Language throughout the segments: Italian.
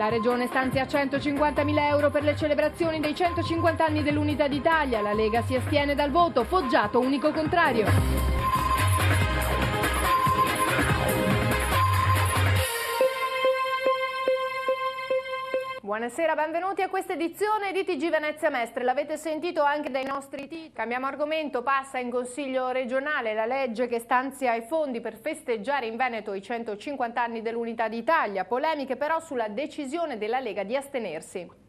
La Regione stanzia 150.000 euro per le celebrazioni dei 150 anni dell'Unità d'Italia. La Lega si astiene dal voto. Foggiato, unico contrario. Buonasera, benvenuti a questa edizione di TG Venezia Mestre. L'avete sentito anche dai nostri titoli. Cambiamo argomento, passa in Consiglio regionale la legge che stanzia i fondi per festeggiare in Veneto i 150 anni dell'Unità d'Italia. Polemiche però sulla decisione della Lega di astenersi.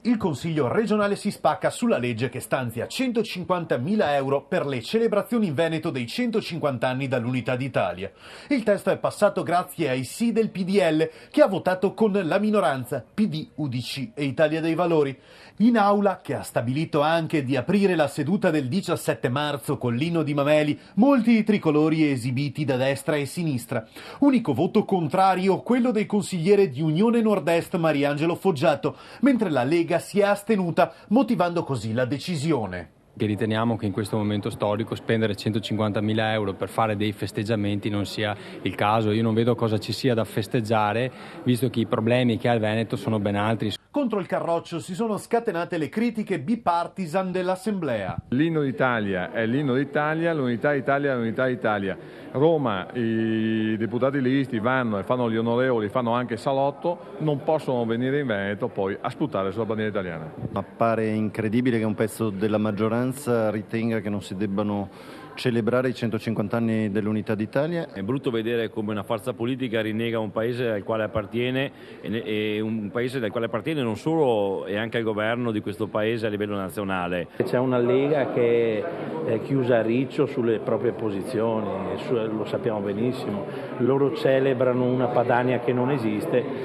Il Consiglio regionale si spacca sulla legge che stanzia 150.000 euro per le celebrazioni in Veneto dei 150 anni dall'Unità d'Italia. Il testo è passato grazie ai sì del PDL, che ha votato con la minoranza PD, UDC e Italia dei Valori. In aula, che ha stabilito anche di aprire la seduta del 17 marzo con l'inno di Mameli, molti tricolori esibiti da destra e sinistra. Unico voto contrario quello del consigliere di Unione Nord-Est Mariangelo Foggiato, mentre la Lega si è astenuta, motivando così la decisione. Che riteniamo che in questo momento storico spendere 150.000 euro per fare dei festeggiamenti non sia il caso. Io non vedo cosa ci sia da festeggiare, visto che i problemi che ha il Veneto sono ben altri. Contro il Carroccio si sono scatenate le critiche bipartisan dell'Assemblea. L'inno d'Italia è l'inno d'Italia, l'unità d'Italia è l'unità d'Italia. Roma, i deputati leghisti vanno e fanno gli onorevoli, fanno anche salotto, non possono venire in Veneto poi a sputare sulla bandiera italiana. Appare incredibile che un pezzo della maggioranza ritenga che non si debbano celebrare i 150 anni dell'Unità d'Italia. È brutto vedere come una forza politica rinnega un paese al quale appartiene e un paese del quale appartiene non solo e anche al governo di questo paese a livello nazionale. C'è una Lega che è chiusa a riccio sulle proprie posizioni, lo sappiamo benissimo. Loro celebrano una Padania che non esiste